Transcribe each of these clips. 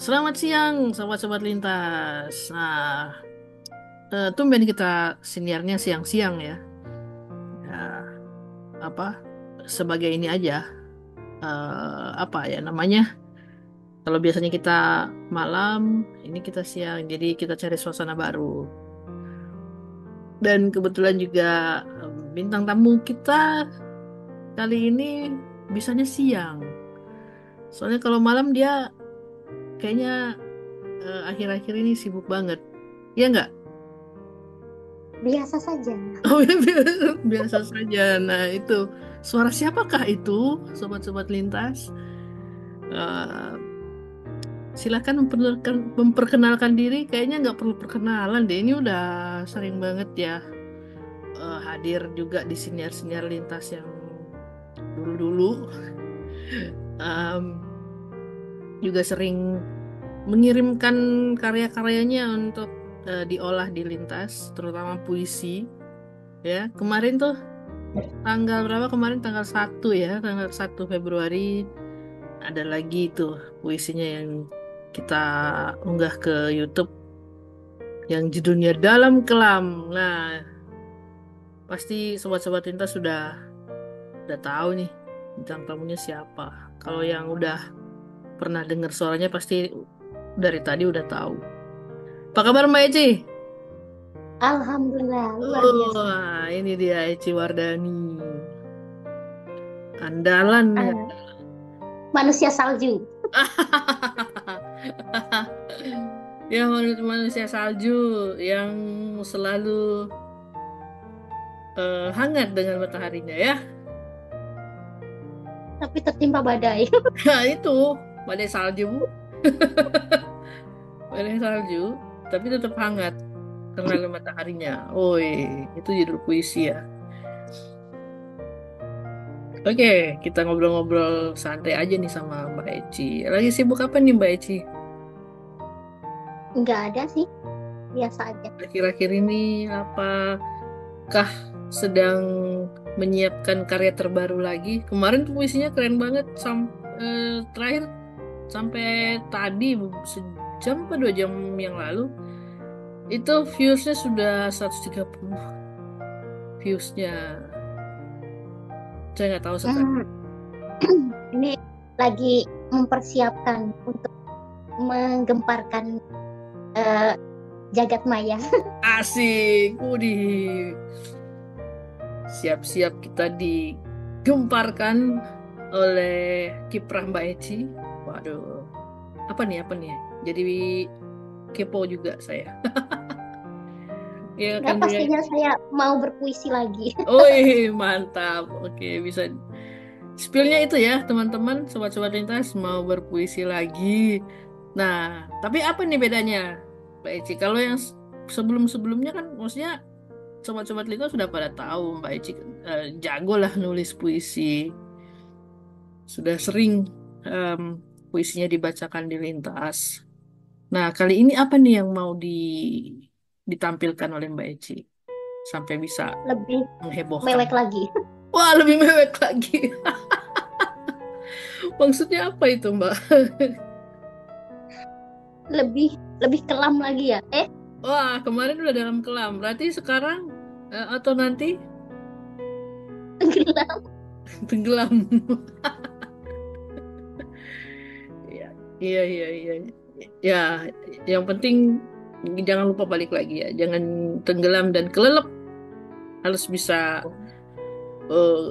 Selamat siang, sobat-sobat lintas. Nah, tumben kita siniarnya siang-siang ya. Ya, apa? Sebagai ini aja, apa ya namanya? Kalau biasanya kita malam, ini kita siang. Jadi kita cari suasana baru. Dan kebetulan juga bintang tamu kita kali ini bisanya siang. Soalnya kalau malam dia kayaknya akhir-akhir ini sibuk banget. Iya nggak? Biasa saja. Oh ya biasa saja. Nah itu suara siapakah itu, sobat-sobat lintas? Eh, Silakan memperkenalkan diri. Kayaknya nggak perlu perkenalan deh. Ini udah sering banget ya hadir juga di siniar-siniar lintas yang dulu-dulu. Em, Juga sering mengirimkan karya-karyanya untuk diolah di lintas, terutama puisi. Ya kemarin tuh tanggal berapa kemarin? Tanggal 1 ya, tanggal 1 Februari ada lagi tuh puisinya yang kita unggah ke YouTube yang judulnya Dalam Kelam. Nah, pasti sobat-sobat Tinta sudah tahu nih bintang tamunya siapa. Kalau yang udah pernah dengar suaranya pasti dari tadi udah tahu. Apa kabar Mbak Eci? Alhamdulillah, luar biasa. Oh, ini dia Eci Wardani. Andalan ya. Ah, manusia salju. Ya manusia salju yang selalu hangat dengan mataharinya ya. Tapi tertimpa badai. Nah itu badai salju, badai salju, tapi tetap hangat karena ada mataharinya. Oi, itu judul puisi ya. Oke, kita ngobrol-ngobrol santai aja nih sama Mbak Eci. Lagi sibuk apa nih Mbak Eci? Nggak ada sih, biasa aja. Akhir-akhir ini apakah sedang menyiapkan karya terbaru lagi? Kemarin tuh puisinya keren banget. Terakhir sampai tadi sejam atau 2 jam yang lalu itu viewsnya sudah 130 viewsnya. Saya nggak tahu sekarang. Hmm, ini lagi mempersiapkan untuk menggemparkan eh, jagat maya. Asik, Udih. Siap-siap kita digemparkan oleh kiprah Mbak Eci. Waduh, apa nih, apa nih? Jadi kepo juga saya. Ya Nggak kan dia. pastinya saya mau berpuisi lagi. Oh, mantap. Oke, bisa spillnya itu ya, teman-teman, sobat-sobat lintas mau berpuisi lagi. Nah, tapi apa nih bedanya, Mbak Eci? Kalau yang sebelum-sebelumnya kan, maksudnya sobat-sobat lintas sudah pada tahu Mbak Eci jago lah nulis puisi. Sudah sering em, puisinya dibacakan di lintas. Nah, kali ini apa nih yang mau ditampilkan oleh Mbak Eci sampai bisa Lebih menghebohkan? mewek lagi. Wah, lebih mewek lagi. Maksudnya apa itu, Mbak? Lebih lebih kelam lagi ya. Wah, kemarin udah dalam kelam. Berarti sekarang atau nanti Tenggelam. tenggelam. Iya, iya, iya, iya. Ya, yang penting jangan lupa balik lagi ya. Jangan tenggelam dan kelelep. Harus bisa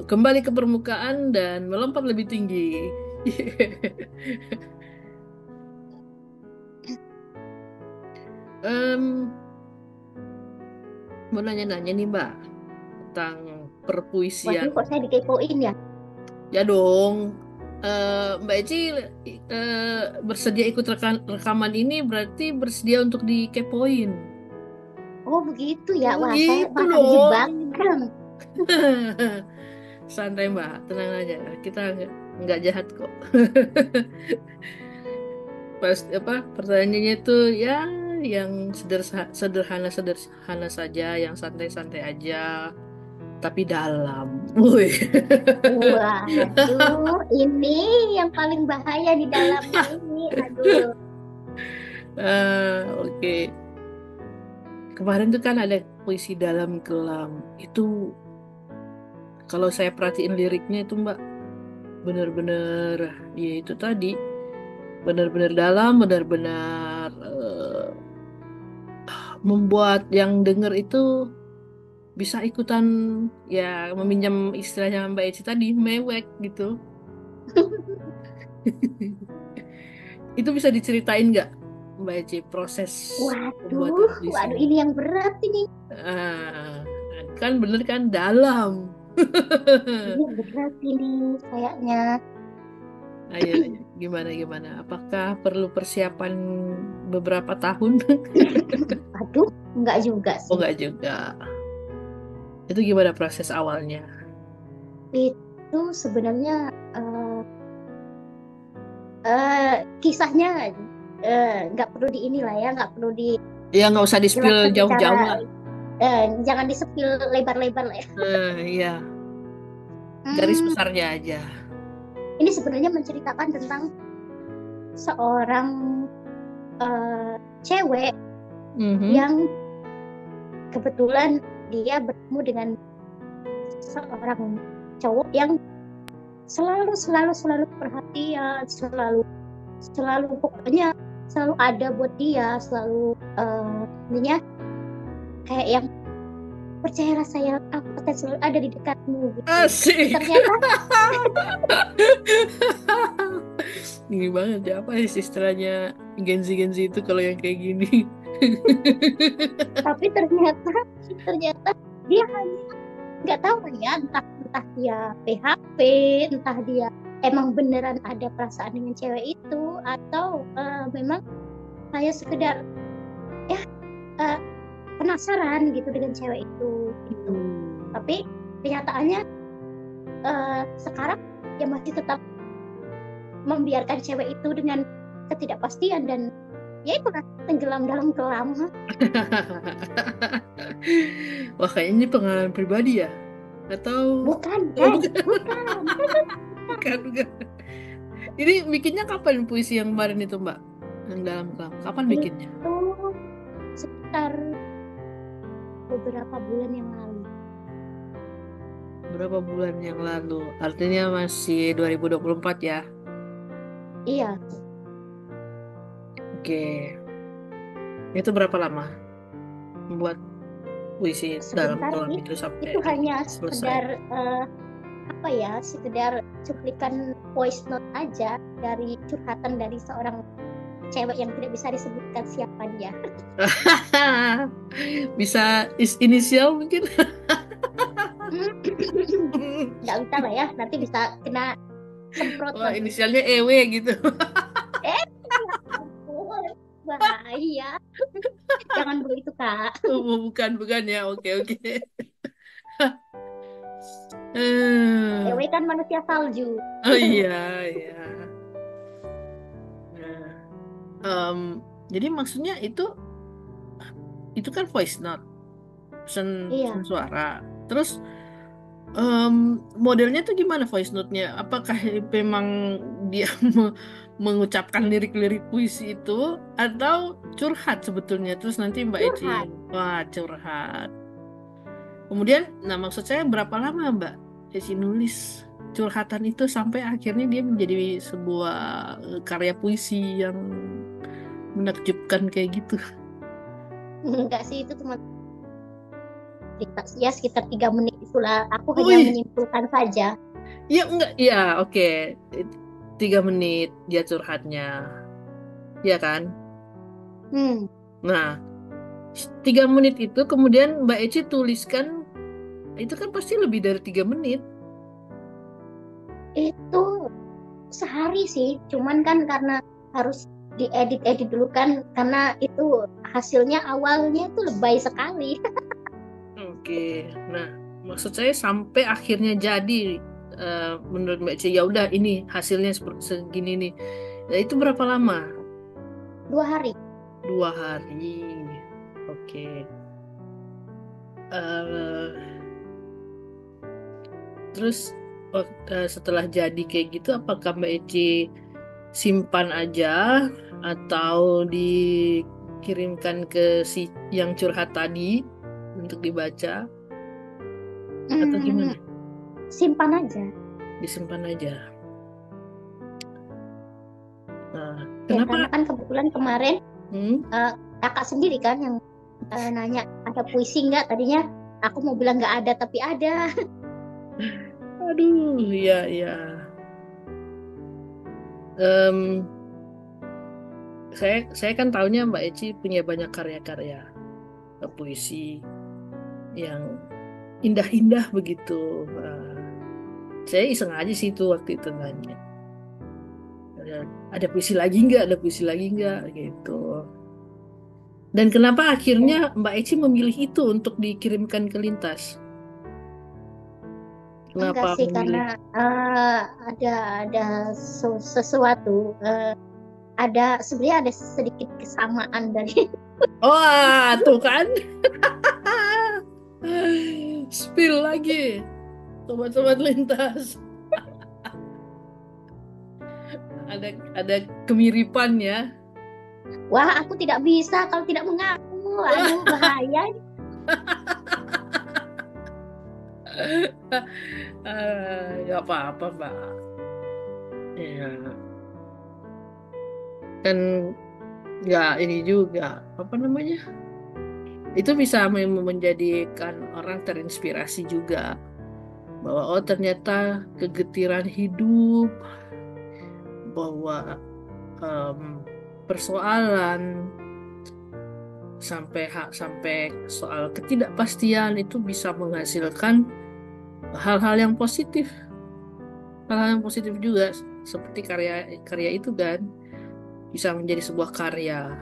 kembali ke permukaan dan melompat lebih tinggi. Em, Mau nanya-nanya nih Mbak tentang perpuisian. Waduh, kok saya dikepoin ya? Ya dong, Mbak Eci bersedia ikut rekaman ini berarti bersedia untuk dikepoin. Oh begitu ya. Wah, saya Begitu merasa dong. dijebak. Santai Mbak, tenang aja. Kita nggak jahat kok. Pas apa pertanyaannya itu ya yang sederhana sederhana saja, yang santai-santai aja, tapi dalam. Wih. Waduh, ini yang paling bahaya di dalamnya ini. Aduh, Oke. Kemarin tuh kan ada puisi dalam kelam. Itu kalau saya perhatiin liriknya itu Mbak, bener-bener ya itu tadi, bener-bener dalam, bener-bener membuat yang denger itu bisa ikutan ya meminjam istilahnya Mbak Eci tadi, mewek gitu. Itu bisa diceritain nggak Mbak Eci proses pembuatan Waduh, waduh puisinya? ini yang berat ini. Ah, kan bener kan dalam. Ini yang berat ini kayaknya. Ayo, ayo, gimana gimana? Apakah perlu persiapan beberapa tahun? Waduh, enggak juga Oh sih. nggak juga. Itu gimana proses awalnya? Itu sebenarnya eh, kisahnya nggak perlu di inilah ya, nggak perlu Ya nggak usah di-spill dijelaskan secara jauh-jauh lah. jangan disepil lebar-lebar lah ya. Iya, garis Hmm, besarnya aja. ini sebenarnya menceritakan tentang seorang cewek Mhm. yang kebetulan dia bertemu dengan seorang cowok yang selalu selalu selalu perhatian, selalu selalu pokoknya selalu ada buat dia, selalu intinya kayak yang percayalah sayang, aku akan selalu ada di dekatmu gitu. Tapi Asik. ternyata Ini banget ya apa sih istilahnya Genzi itu kalau yang kayak gini. tapi ternyata ternyata dia hanya nggak tahu ya, entah entah dia PHP, entah dia emang beneran ada perasaan dengan cewek itu, atau memang hanya sekedar ya eh, penasaran gitu dengan cewek itu gitu. Tapi kenyataannya sekarang dia masih tetap membiarkan cewek itu dengan ketidakpastian dan ya itu kan tenggelam dalam kelam. Wah, kayaknya ini pengalaman pribadi ya? Atau Bukan oh kan, bukan, bukan. bukan. Ini bikinnya kapan puisi yang kemarin itu, Mbak? Yang dalam kelam. Kapan bikinnya? Itu sekitar beberapa bulan yang lalu. Berapa bulan yang lalu? Artinya masih 2024 ya? Iya, Oke. Itu berapa lama membuat puisi dalam sebentar kelam sih. itu sampai Itu hanya akhirnya selesai? sekedar apa ya, sekedar cuplikan voice note aja dari curhatan dari seorang cewek yang tidak bisa disebutkan siapa dia. Bisa inisial mungkin? Nggak bisa lah ya, nanti bisa kena semprot Oh, nanti. inisialnya EW gitu. Eh, ya ampun, bahaya. Jangan begitu, Kak. Oh, bukan, bukan ya. Oke, oke. Eh, Ewe kan manusia salju. oh iya, iya. Nah, em, jadi maksudnya itu kan voice note, pesan Iya, suara. Terus modelnya tuh gimana voice note-nya? Apakah memang dia mengucapkan lirik-lirik puisi itu atau curhat sebetulnya? Terus nanti Mbak Eci, curhat. wah curhat. Kemudian, nah maksud saya berapa lama Mbak Eci nulis curhatan itu sampai akhirnya dia menjadi sebuah karya puisi yang menakjubkan kayak gitu? Enggak sih, itu cuma cerita ya sekitar 3 menit itulah. Aku hanya Wih, menyimpulkan saja. ya enggak, ya oke. 3 menit dia curhatnya, ya kan? Hmm, Nah, 3 menit itu kemudian Mbak Eci tuliskan, itu kan pasti lebih dari 3 menit. itu sehari sih. Cuman kan karena harus diedit-edit dulu kan, karena itu hasilnya awalnya itu lebay sekali. Oke, nah maksud saya sampai akhirnya jadi menurut Mbak Eci ya udah ini hasilnya seperti segini nih. Nah, itu berapa lama? 2 hari. 2 hari. Oke. Eh, terus setelah jadi kayak gitu, apakah Mbak Eci simpan aja atau dikirimkan ke si yang curhat tadi untuk dibaca atau Hmm, gimana? simpan aja. Disimpan aja. Nah, Ya kenapa? karena kan kebetulan kemarin Hmm? eh, kakak sendiri kan yang nanya ada puisi nggak, tadinya aku mau bilang nggak ada tapi ada. Aduh, iya, iya. Em, saya kan taunya Mbak Eci punya banyak karya-karya puisi yang indah-indah begitu. Nah, saya iseng aja sih itu waktu itu nanya. Ada puisi lagi nggak? Ada puisi lagi nggak? Gitu. Dan kenapa akhirnya Ya, Mbak Eci memilih itu untuk dikirimkan ke Lintas? enggak Kenapa sih karena memilih? eh, ada ada sesuatu, ada sebenarnya ada sedikit kesamaan dari Oh, tuh kan? Spill lagi, sobat-sobat Lintas. Ada kemiripan ya. wah aku tidak bisa kalau tidak mengaku, aduh bahaya. Ya apa-apa, Mbak. Ya, kan ya ini juga apa namanya? Itu bisa menjadikan orang terinspirasi juga bahwa oh ternyata kegetiran hidup, bahwa em, persoalan sampai soal ketidakpastian itu bisa menghasilkan hal-hal yang positif, hal-hal yang positif juga seperti karya itu kan bisa menjadi sebuah karya.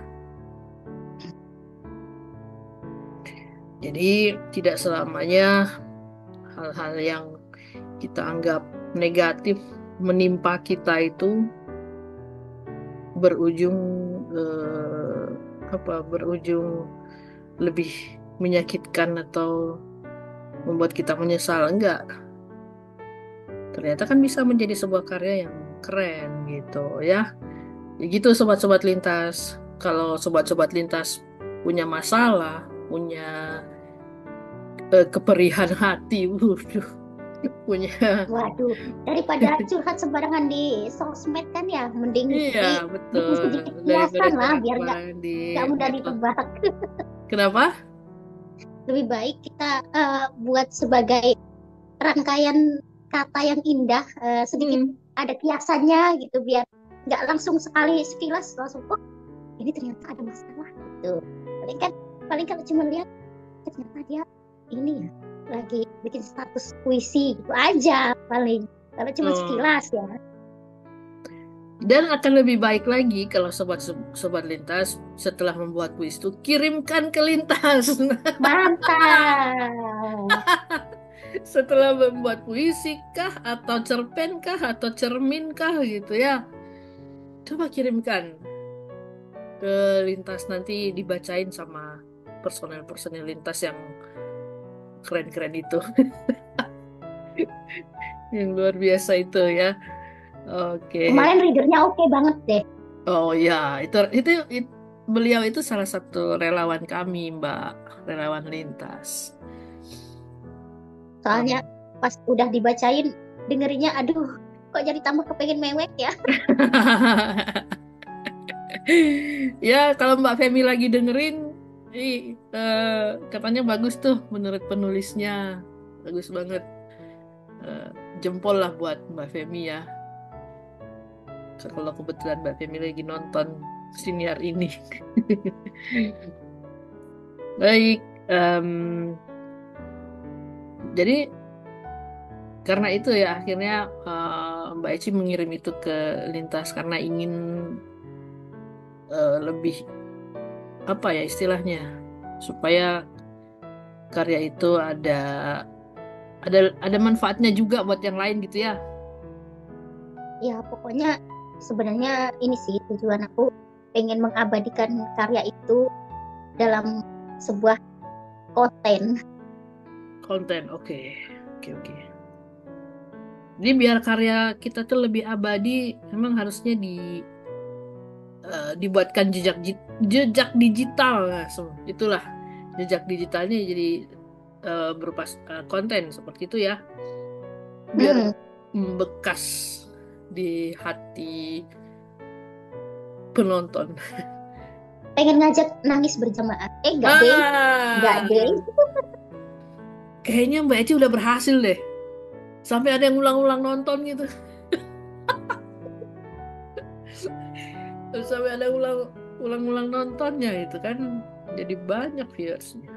Jadi tidak selamanya hal-hal yang kita anggap negatif menimpa kita itu berujung eh, berujung lebih menyakitkan atau membuat kita menyesal. Enggak, ternyata kan bisa menjadi sebuah karya yang keren gitu ya. Ya gitu sobat-sobat lintas. Kalau sobat-sobat lintas punya masalah, punya keperihan hati, wuduh, punya. Waduh, daripada curhat sembarangan di sosmed kan ya, mending Iya, bikin betul. sedikit Daripada kiasan lah curhat biar sembarang di nggak mudah medsos. ditebak. Kenapa? Lebih baik kita buat sebagai rangkaian kata yang indah, sedikit Hmm. ada kiasannya gitu biar nggak langsung sekali sekilas langsung oh ini ternyata ada masalah gitu. Paling kan paling kalau cuma lihat ternyata dia ini ya lagi bikin status puisi gitu aja paling. Kalau cuma Oh. sekilas ya. Dan akan lebih baik lagi kalau sobat lintas setelah membuat kuis itu kirimkan ke lintas. Mantap. Setelah membuat puisi kah atau cerpen kah atau cermin kah gitu ya. Coba kirimkan ke lintas nanti dibacain sama personel-personel lintas yang keren-keren itu. Yang luar biasa itu ya. Oke. Kemarin readernya oke banget deh. Oh ya, beliau itu salah satu relawan kami, Mbak, relawan lintas. Soalnya Um, pas udah dibacain dengerinnya aduh kok jadi tambah kepengen mewek ya. Ya, kalau Mbak Femi lagi dengerin, katanya bagus tuh menurut penulisnya, bagus banget. Eh, Jempol lah buat Mbak Femi ya. Kalau kebetulan Mbak Femi lagi nonton siniar ini. Baik, jadi karena itu ya akhirnya Mbak Eci mengirim itu ke Lintas karena ingin lebih apa ya istilahnya supaya karya itu ada manfaatnya juga buat yang lain gitu ya. Ya pokoknya sebenarnya ini sih tujuan aku pengen mengabadikan karya itu dalam sebuah konten. Konten, oke, oke, oke. Jadi biar karya kita tuh lebih abadi, memang harusnya dibuatkan jejak digital. Nah, itulah jejak digitalnya jadi berupa konten seperti itu ya, biar Mm-mm. membekas di hati penonton. Pengen ngajak nangis berjamaah. Enggak deh. Enggak deh. Ah, kayaknya Mbak Eci udah berhasil deh. Sampai ada yang ulang-ulang nonton gitu. Terus sampai ada ulang-ulang nontonnya itu kan jadi banyak viewersnya.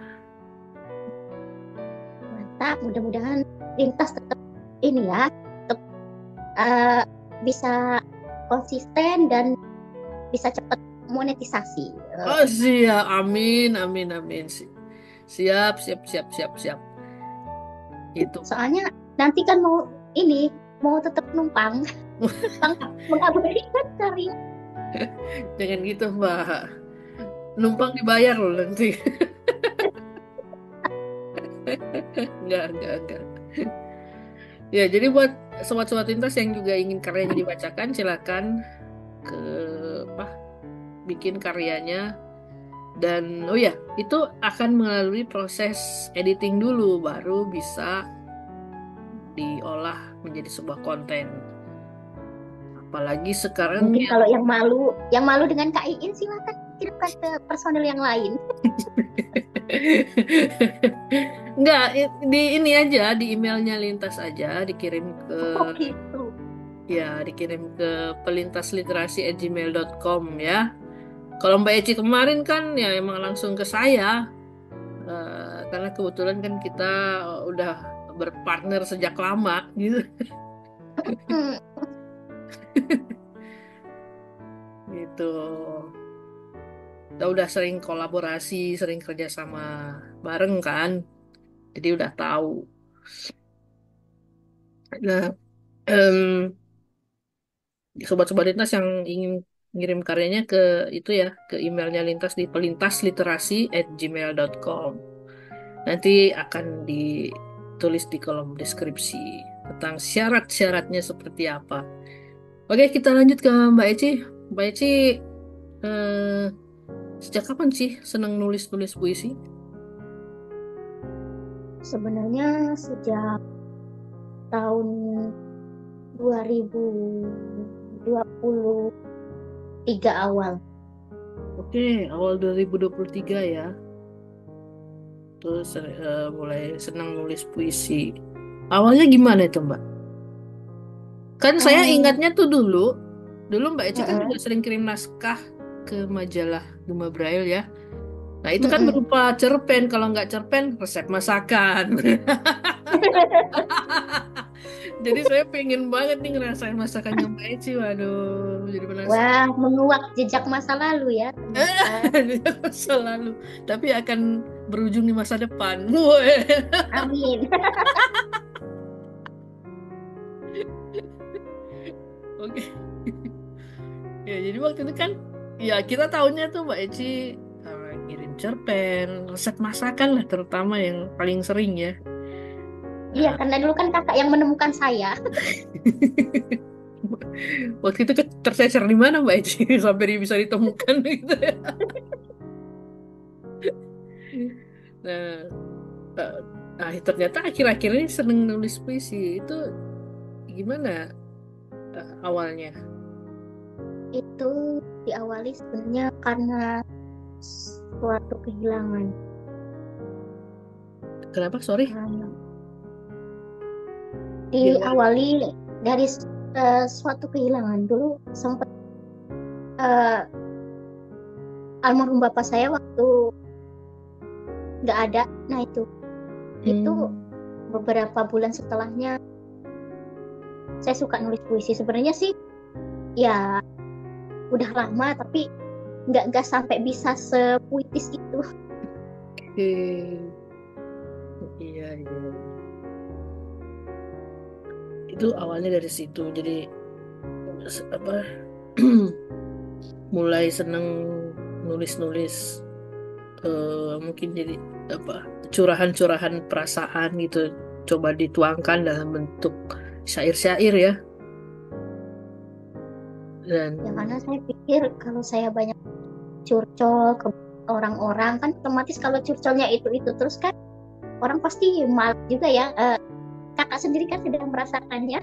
Mantap. Mudah-mudahan lintas tetap ini ya. Tetap eh, bisa konsisten dan bisa cepat monetisasi. Oh siap, amin, amin, amin. Siap, siap, siap, siap, siap. Itu. Soalnya nanti kan mau ini, mau tetap numpang. Numpang mengabadikan karya. Jangan gitu, Mbak. Numpang dibayar loh nanti. Enggak. Ya, jadi buat sobat-sobat lintas yang juga ingin karyanya dibacakan, silakan ke apa bikin karyanya. Dan oh ya, itu akan melalui proses editing dulu, baru bisa diolah menjadi sebuah konten. Apalagi sekarang Mungkin kalau yang malu dengan Kak Iin silakan kirimkan ke personil yang lain. enggak, di ini aja, di emailnya Lintas aja, dikirim ke Oh gitu. ya, dikirim ke pelintasliterasi@gmail.com ya. Kalau Mbak Eci kemarin kan ya emang langsung ke saya. Karena kebetulan kan kita udah berpartner sejak lama gitu. Hmm, Gitu. Kita udah sering kolaborasi, sering kerja sama bareng kan. Jadi udah tahu. Nah, em, sobat-sobat lintas yang ingin ngirim karyanya ke itu ya, ke emailnya lintas di pelintasliterasi@gmail.com. Nanti akan ditulis di kolom deskripsi tentang syarat-syaratnya seperti apa. Oke, kita lanjut ke Mbak Eci. Mbak Eci, eh, sejak kapan sih senang nulis-nulis puisi? sebenarnya sejak tahun 2023 awal. Oke, awal 2023 ya. Terus mulai senang nulis puisi. Awalnya gimana itu, Mbak? Kan saya Hmm, ingatnya tuh dulu Mbak Eci kan juga mm-mm, sering kirim naskah ke majalah Gema Braille ya. Nah itu kan mm-mm. berupa cerpen, kalau nggak cerpen resep masakan. Jadi saya pengen banget nih ngerasain masakannya Mbak Eci, waduh, jadi penasaran. Wah, menguak jejak masa lalu ya ternyata. Di masa lalu, tapi akan berujung di masa depan. Weh. Amin. Oke. Ya, jadi waktu itu kan, ya kita tahunya tuh Mbak Eci ngirim cerpen, resep masakan lah terutama yang paling sering ya. Iya, Nah, karena dulu kan kakak yang menemukan saya. waktu itu tercecer di mana Mbak Eci sampai dia bisa ditemukan gitu ya. Nah, eh, ternyata akhir-akhir ini seneng nulis puisi. Itu gimana awalnya? Itu diawali sebenarnya karena suatu kehilangan. Kenapa? Sorry. Hmm, Diawali. diawali dari suatu kehilangan. Dulu sempat eh, almarhum bapak saya waktu nggak ada. Nah itu Hmm. beberapa bulan setelahnya saya suka nulis puisi. Sebenarnya sih ya udah lama tapi nggak sampai bisa sepuitis itu. Oke. Iya, iya. Itu awalnya dari situ. Jadi apa mulai seneng nulis-nulis, mungkin jadi apa curahan-curahan perasaan gitu, coba dituangkan dalam bentuk syair-syair ya. Dan Ya karena saya pikir kalau saya banyak curcol ke orang-orang kan otomatis kalau curcolnya itu terus kan orang pasti mal juga ya. Kakak sendiri kan sudah merasakannya.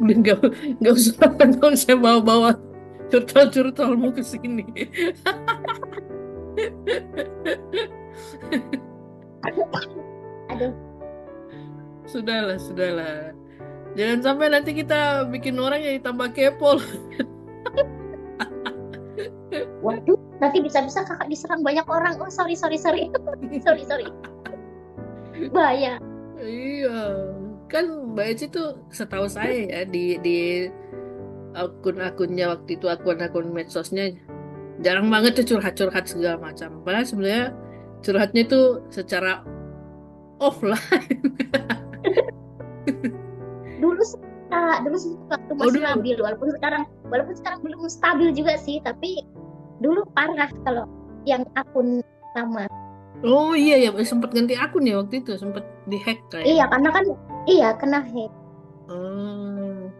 udah nggak usah bawa-bawa curcol-curcolmu ke sini. Aduh, Sudahlah, sudahlah. Jangan sampai nanti kita bikin orang yang tambah kepo. waduh, nanti bisa-bisa kakak diserang banyak orang. Oh, sorry, sorry, sorry. Sorry, sorry. Bahaya. Iya, kan Mbak Eci tuh setahu saya ya di akun-akunnya waktu itu akun-akun medsosnya jarang banget tuh curhat-curhat segala macam. Padahal sebenarnya curhatnya itu secara offline. Dulu sih, dulu sih waktu Oh masih dulu. labil, walaupun sekarang belum stabil juga sih, tapi dulu parah kalau yang akun lama. Oh iya ya, sempat ganti akun ya waktu itu, sempat dihack Iya, kayaknya. karena kan iya kena hack. Oh,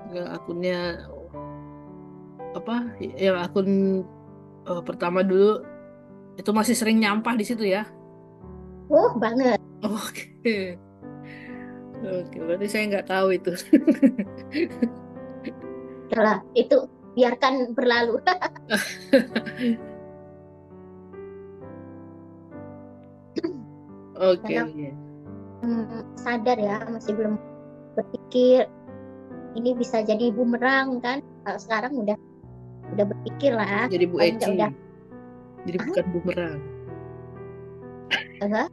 ya akunnya apa? Yang akun pertama dulu itu masih sering nyampah di situ ya. Banget. Oke. Oke, berarti saya nggak tahu itu. Lah, itu biarkan berlalu. Oke, Karena oke. sadar ya, masih belum berpikir ini bisa jadi bumerang kan. Kalau sekarang udah berpikir lah, Jadi Bu paling nggak Eci, udah. jadi bukan bumerang, Ah,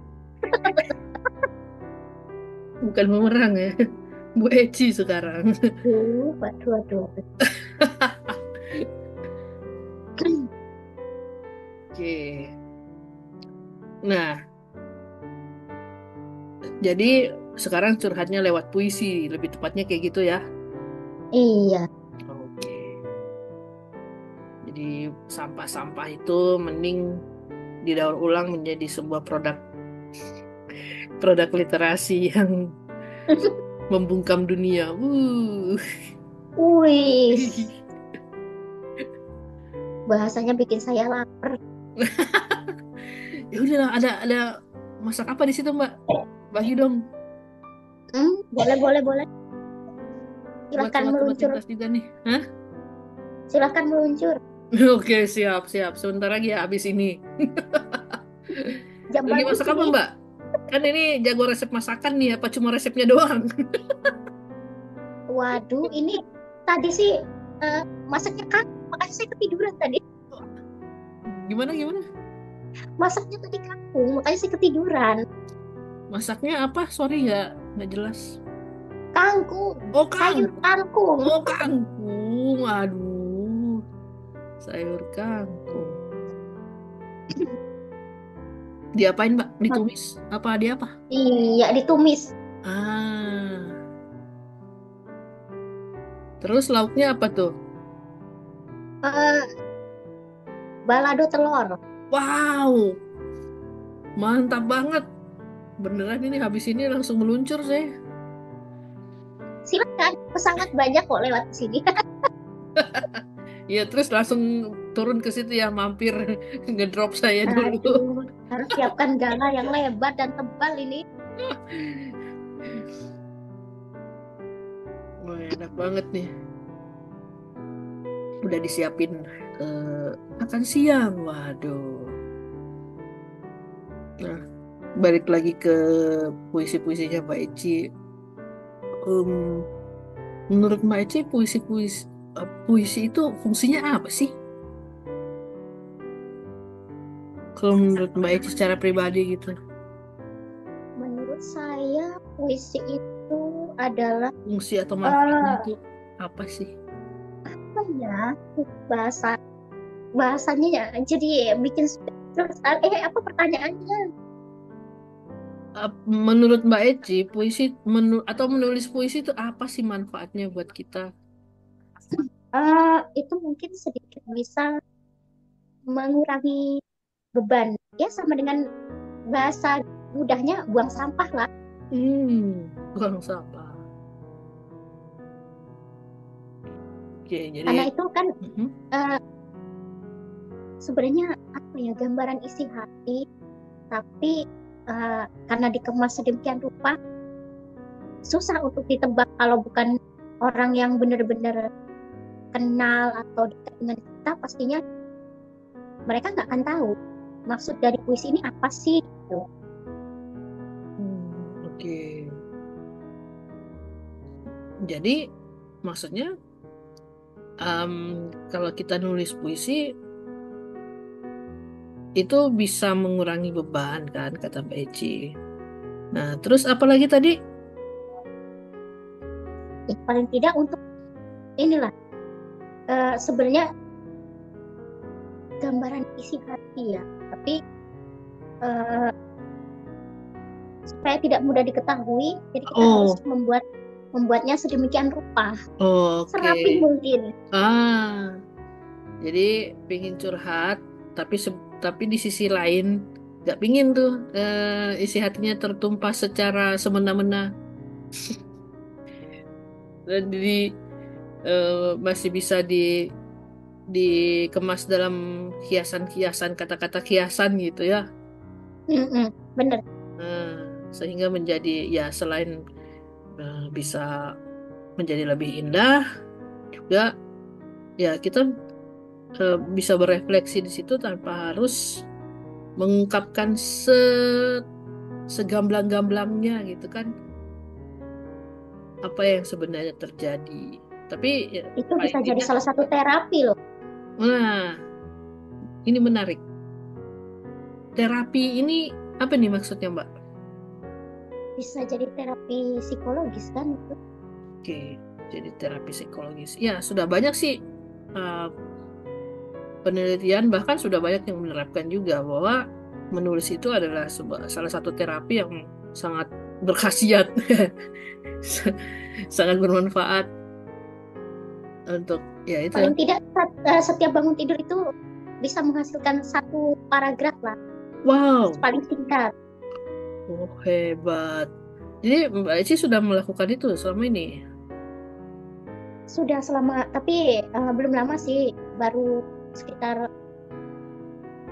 bukan bumerang ya, Bu Eci sekarang. waduh, waduh. Oke. Nah, jadi sekarang curhatnya lewat puisi, lebih tepatnya kayak gitu ya. Iya, Oke. Jadi sampah-sampah itu mending didaur ulang menjadi sebuah produk produk literasi yang membungkam dunia. wih, bahasanya bikin saya lapar. Ya udahlah, ada masak apa di situ, Mbak? Bagi dong Boleh, boleh, boleh. buat Silahkan sobat-sobat meluncur, lintas juga nih. Hah? silahkan meluncur. Oke, siap, siap. Sebentar lagi ya habis ini. Jam Lagi bagus masak apa, ini. Mbak? Kan ini jago resep masakan nih, apa cuma resepnya doang? Waduh, ini tadi sih masaknya kan, makanya saya ketiduran tadi. Gimana, gimana? Masaknya tadi kangkung, makanya saya ketiduran. Masaknya apa? Sorry ya, nggak jelas. Kangkung, Oh, sayur kangkung. kangkung. Oh, kangkung. Aduh, sayur kangkung. Diapain, Mbak? Ditumis? Apa dia apa? Iya, ditumis. Ah, terus lauknya apa tuh? Eh, balado telur. Wow, mantap banget. Beneran ini habis ini langsung meluncur saya. Silakan, pesangot banyak kok lewat sini. Ya, terus langsung turun ke situ ya, mampir ngedrop saya dulu. Aduh, harus siapkan gala yang lebar dan tebal ini. Wah, enak banget nih. Udah disiapin makan siang. Waduh. Nah, balik lagi ke puisi-puisinya Mbak Eci. Em, menurut Mbak Eci, puisi itu fungsinya apa sih? Kalau menurut Mbak Eci secara pribadi gitu. Menurut saya, puisi itu adalah Fungsi atau manfaatnya eh itu apa sih? apa ya? Bahasa bahasanya ya jadi bikin terus apa pertanyaannya? Menurut Mbak Eci, atau menulis puisi itu apa sih manfaatnya buat kita? Itu mungkin sedikit bisa mengurangi beban. Ya sama dengan bahasa mudahnya buang sampah lah. Buang sampah. Oke, jadi Karena itu kan mhm. eh, sebenarnya apa ya, gambaran isi hati, tapi karena dikemas sedemikian rupa susah untuk ditebak kalau bukan orang yang benar-benar kenal atau dekat dengan kita, pastinya mereka nggak akan tahu maksud dari puisi ini apa sih gitu. Oke. Jadi maksudnya kalau kita nulis puisi itu bisa mengurangi beban kan kata Mbak Eci. Nah, terus apa lagi tadi? Ya, paling tidak untuk inilah sebenarnya gambaran isi hati ya, tapi eh, supaya tidak mudah diketahui, jadi kita harus Oh, membuatnya sedemikian rupa, oke. serapi mungkin. Ah, jadi pingin curhat, tapi tapi di sisi lain nggak pingin tuh isi hatinya tertumpah secara semena-mena dan masih bisa dikemas dalam hiasan-hiasan kata-kata hiasan gitu ya. Mm-mm, bener. Nah, sehingga menjadi ya selain bisa menjadi lebih indah juga ya kita bisa berefleksi di situ tanpa harus mengungkapkan segamblang-gamblangnya gitu kan apa yang sebenarnya terjadi. Tapi ya, Itu paling bisa jadi tidak, salah satu terapi loh. nah ini menarik. Terapi ini apa nih maksudnya Mbak? Bisa jadi terapi psikologis kan itu. Oke, jadi terapi psikologis. Ya sudah banyak sih uh, penelitian bahkan sudah banyak yang menerapkan juga bahwa menulis itu adalah salah satu terapi yang sangat berkhasiat, sangat bermanfaat untuk ya itu. Paling tidak setiap bangun tidur itu bisa menghasilkan satu paragraf lah, Wow, paling singkat. oh, hebat. Jadi Mbak Eci sudah melakukan itu selama ini. Sudah selama, tapi belum lama sih, baru sekitar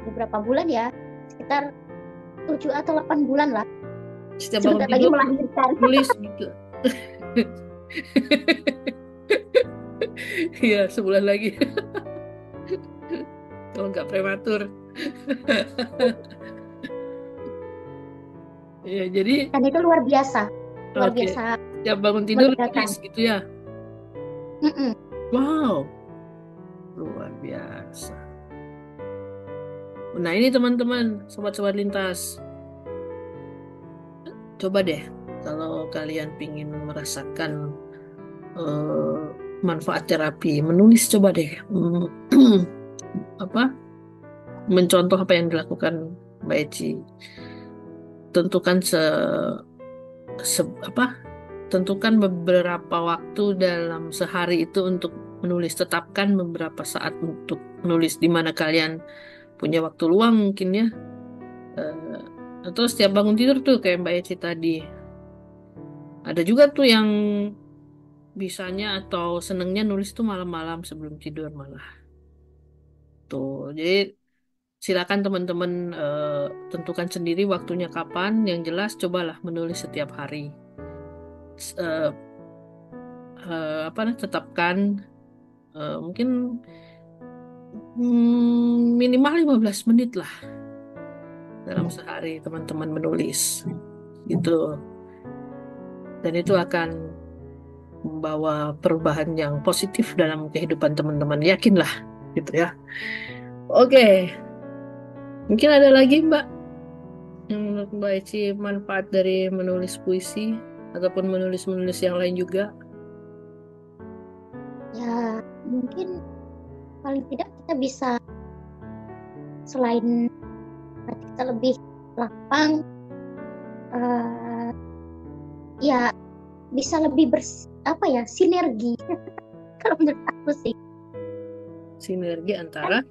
beberapa bulan ya, sekitar 7 atau 8 bulan lah. Setiap bangun Sebentar lagi tidur melahirkan. tulis gitu. Iya, sebulan lagi. Kalau nggak prematur. Ya, jadi Dan itu luar oke. biasa Tiap bangun tidur melegakan. tulis gitu ya. Mm-mm. Wow, luar biasa. Nah, ini teman-teman, sobat-sobat lintas. Coba deh kalau kalian pingin merasakan eh, manfaat terapi, menulis coba deh. Apa? Mencontoh apa yang dilakukan Mbak Eci. Tentukan apa? Tentukan beberapa waktu dalam sehari itu untuk menulis. Tetapkan beberapa saat untuk menulis di mana kalian punya waktu luang mungkin ya. Atau setiap bangun tidur tuh kayak Mbak Eci tadi. Ada juga tuh yang bisanya atau senengnya nulis tuh malam-malam sebelum tidur malah. Tuh, jadi silakan teman-teman tentukan sendiri waktunya kapan. Yang jelas cobalah menulis setiap hari. S- eh, apa tetapkan mungkin minimal 15 menit lah dalam sehari teman-teman menulis gitu. Dan itu akan membawa perubahan yang positif dalam kehidupan teman-teman. Yakinlah gitu ya. Oke, mungkin ada lagi Mbak yang menurut Mbak Eci manfaat dari menulis puisi ataupun menulis-menulis yang lain juga. Ya, mungkin paling tidak kita bisa, selain hati kita lebih lapang, eh, ya bisa lebih apa ya, sinergi. Kalau menurut aku sih Sinergi kan, antara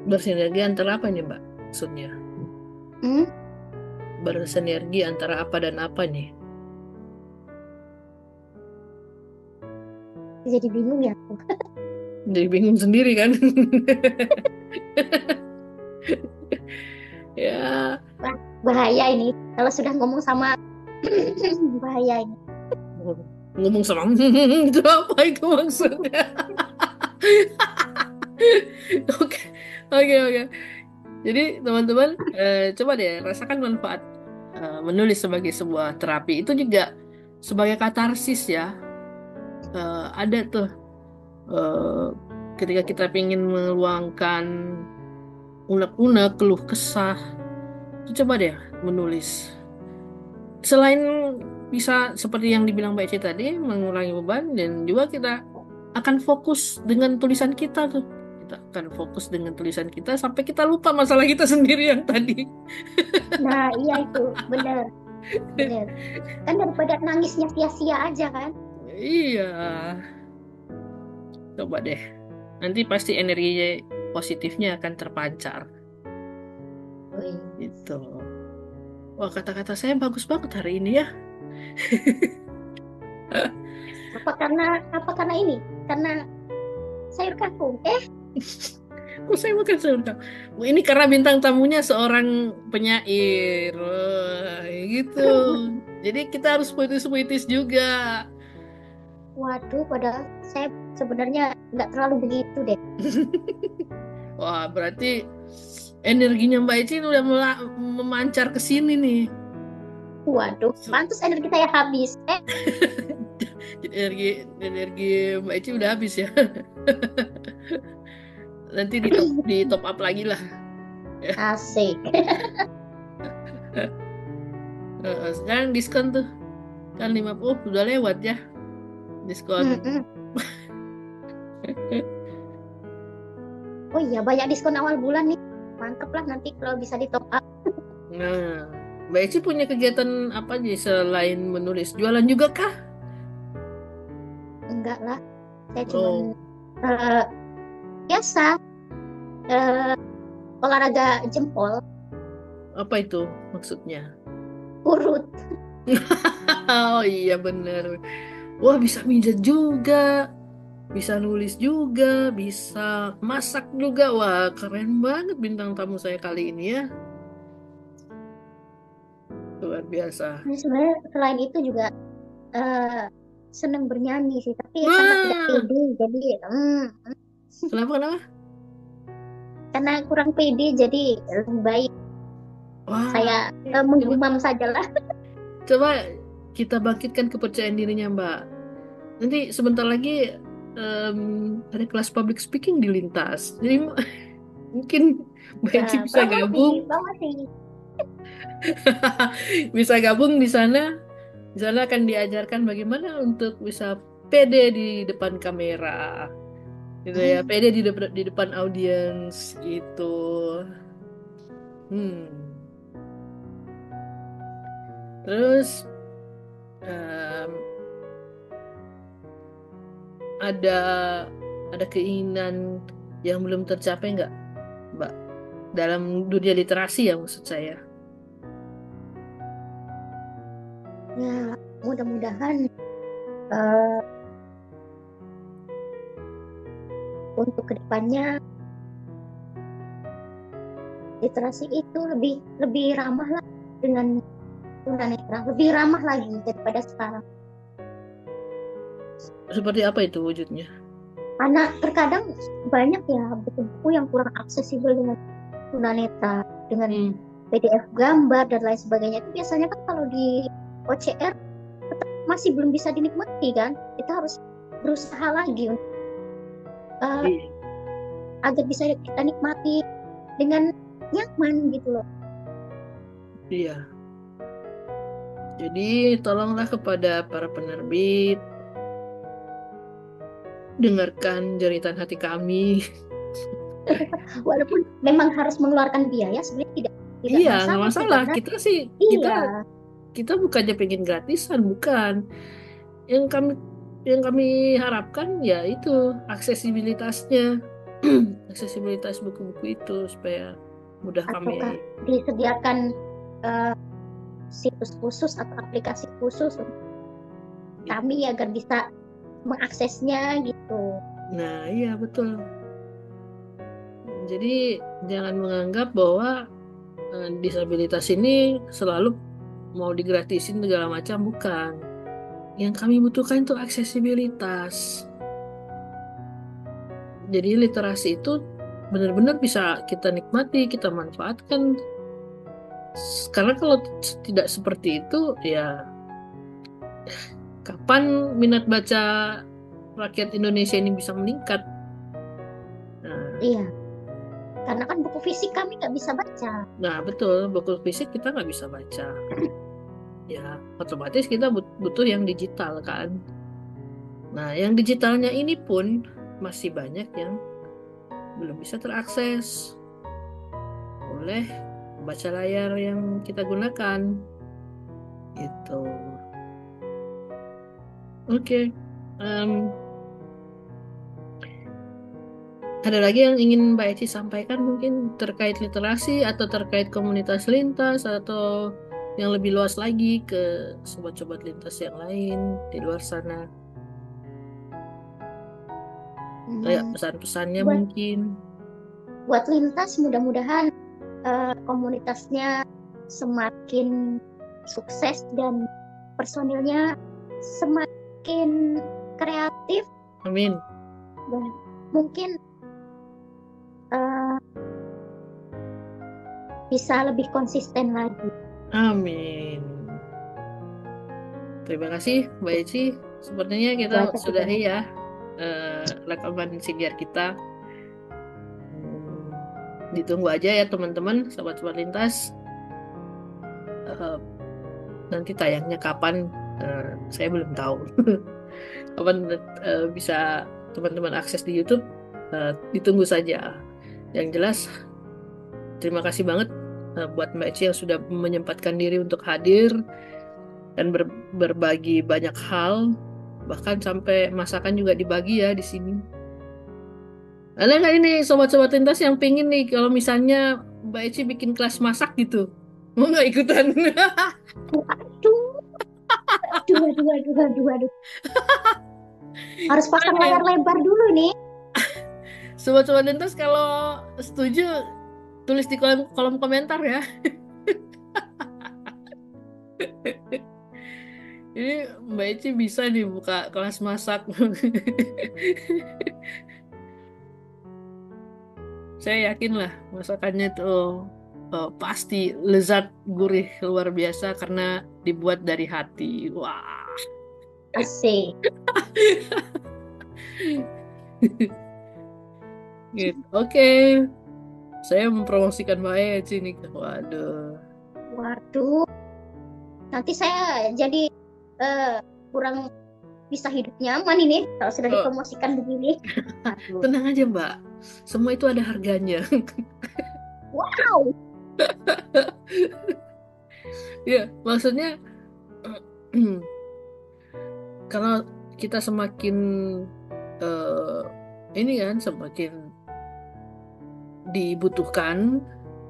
bersinergi antara apa nih Mbak? maksudnya? Hmm, Bersinergi antara apa dan apa nih? jadi bingung ya. Jadi bingung sendiri kan? Ya, Wah, bahaya ini. Kalau sudah ngomong sama bahaya ini. ngomong sama itu apa itu maksudnya? Oke, oke, oke. Jadi teman-teman, coba deh rasakan manfaat menulis sebagai sebuah terapi. Itu juga sebagai katarsis ya. Ada tuh eh, ketika kita ingin meluangkan unek-unek, keluh kesah, itu coba deh menulis. Selain bisa seperti yang dibilang Mbak Eci tadi, mengurangi beban, dan juga kita akan fokus dengan tulisan kita tuh. Kita akan fokus dengan tulisan kita sampai kita lupa masalah kita sendiri yang tadi. Nah, iya itu benar, benar. Kan daripada nangisnya sia-sia aja kan. Iya, coba deh. Nanti pasti energi positifnya akan terpancar. Wih. Gitu. Wah, kata-kata saya bagus banget hari ini ya. Apa karena ini? Karena sayur kangkung. Kok saya makan sundang? Ini karena bintang tamunya seorang penyair. Wah, gitu. Jadi kita harus puitis-puitis juga. Waduh, padahal saya sebenarnya nggak terlalu begitu deh. Wah, berarti energinya Mbak Eci udah memancar ke sini nih. Waduh, So- pantas energi saya habis. Jadi energi energi Mbak Eci udah habis ya. Nanti di top up lagi lah. Ya. Asik. Sekarang diskon tuh kan 50 udah lewat ya diskon. Mm-mm. Oh iya, banyak diskon awal bulan nih. Mantep lah nanti kalau bisa di top up. Nah, Mbak Eci punya kegiatan apa aja selain menulis? Jualan juga kah? Enggak lah, saya cuman Oh, eh, biasa eh, olahraga jempol, apa itu maksudnya? urut. Oh iya bener. Wah bisa mijat juga, bisa nulis juga, bisa masak juga. Wah keren banget bintang tamu saya kali ini ya. Luar biasa. Nah, sebenarnya selain itu juga eh, senang bernyanyi sih, tapi karena tidak Wah, pede, jadi kenapa kenapa? karena kurang pede, jadi lebih baik Wah, saya coba, menggumam sajalah. coba kita bangkitkan kepercayaan dirinya Mbak. Nanti sebentar lagi em, ada kelas public speaking di Lintas. Jadi mungkin Mbak Eci Ya, bisa promosi, gabung, promosi. bisa gabung di sana. Di sana akan diajarkan bagaimana untuk bisa pede di depan kamera, gitu ya, pede di depan audiens gitu. Hmm. Terus em, ada keinginan yang belum tercapai nggak, Mbak? Dalam dunia literasi ya maksud saya. Ya, mudah-mudahan eh, untuk kedepannya literasi itu lebih lebih ramah lah dengan tunanetra, lebih ramah lagi daripada sekarang. Seperti apa itu wujudnya? Karena terkadang banyak ya buku-buku yang kurang aksesibel dengan tunanetra, dengan Hmm. PDF gambar dan lain sebagainya. Itu biasanya kan kalau di OCR tetap masih belum bisa dinikmati kan. Kita harus berusaha lagi eh, Iya. agar bisa kita nikmati dengan nyaman gitu loh. Iya. Jadi tolonglah kepada para penerbit, dengarkan jeritan hati kami. Walaupun memang harus mengeluarkan biaya, sebenarnya tidak Iya, nggak masalah sih masalah. karena Kita sih, kita iya. kita bukannya pengen gratisan, bukan. Yang kami yang kami harapkan ya itu aksesibilitasnya, aksesibilitas buku-buku itu supaya. Mudah Ataukah kami. disediakan eh, situs khusus atau aplikasi khusus untuk kami agar bisa mengaksesnya gitu. Nah, iya betul. Jadi jangan menganggap bahwa disabilitas ini selalu mau digratisin segala macam, bukan. Yang kami butuhkan itu aksesibilitas. Jadi literasi itu benar-benar bisa kita nikmati, kita manfaatkan. Karena kalau tidak seperti itu, ya kapan minat baca rakyat Indonesia ini bisa meningkat? Nah, Iya, karena kan buku fisik kami nggak bisa baca. nah, betul, buku fisik kita nggak bisa baca. Ya, otomatis kita butuh yang digital kan. Nah, yang digitalnya ini pun masih banyak yang belum bisa terakses oleh baca layar yang kita gunakan. Gitu. Oke. Em, ada lagi yang ingin Mbak Eci sampaikan mungkin terkait literasi atau terkait komunitas lintas atau yang lebih luas lagi ke sobat-sobat lintas yang lain di luar sana. Kayak Hmm, pesan-pesannya buat mungkin. buat lintas mudah-mudahan komunitasnya semakin sukses dan personilnya semakin kreatif Amin. dan mungkin eh, bisa lebih konsisten lagi. Amin. Terima kasih Mbak Eci. Sepertinya kita Itu aja sih sudahi Bang. ya rekaman siniar kita. Hmm, ditunggu aja ya teman-teman, sobat-sobat lintas. Eh, nanti tayangnya kapan? Saya belum tahu. Kapan bisa teman-teman akses di YouTube? Ditunggu saja. Yang jelas, terima kasih banget buat Mbak Eci yang sudah menyempatkan diri untuk hadir dan berbagi banyak hal, bahkan sampai masakan juga dibagi ya di sini. Ada nggak ini sobat-sobat lintas yang pingin nih kalau misalnya Mbak Eci bikin kelas masak gitu? Mau nggak ikutan? Aduh, aduh, aduh, aduh, aduh, aduh. Harus pasang layar Oke. lebar dulu nih. Sobat-sobat lintas kalau setuju tulis di kolom, kolom komentar ya. Ini Mbak Eci bisa nih buka kelas masak. Saya yakin lah masakannya tuh pasti lezat, gurih, luar biasa karena dibuat dari hati. Wah. Asik. Gitu. Oke, saya mempromosikan Mbak Eci nih. Waduh. Waduh, nanti saya jadi eh, kurang bisa hidup nyaman ini kalau sudah Oh, dipromosikan begini. Aduh. tenang aja Mbak, semua itu ada harganya. Wow. Ya, maksudnya kalau kita semakin eh, ini kan semakin dibutuhkan,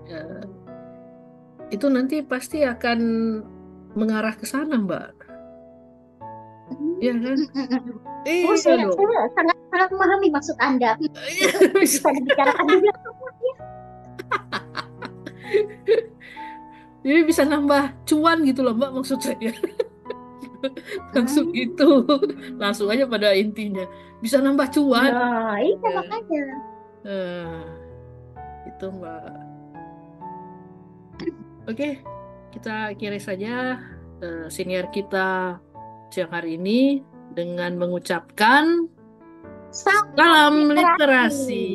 eh, itu nanti pasti akan mengarah ke sana, Mbak. Iya kan? Oh, Iya saya, dong. saya sangat sangat memahami maksud Anda. Itu bisa dibicarakan di belakang. Jadi bisa nambah cuan gitu loh, Mbak, maksud saya. Langsung Hmm. itu. Langsung aja pada intinya. Bisa nambah cuan. Nah, iya Ya. makanya. Eh, itu, Mbak. Oke, kita akhiri saja senior kita siang hari ini dengan mengucapkan Salam salam literasi. literasi.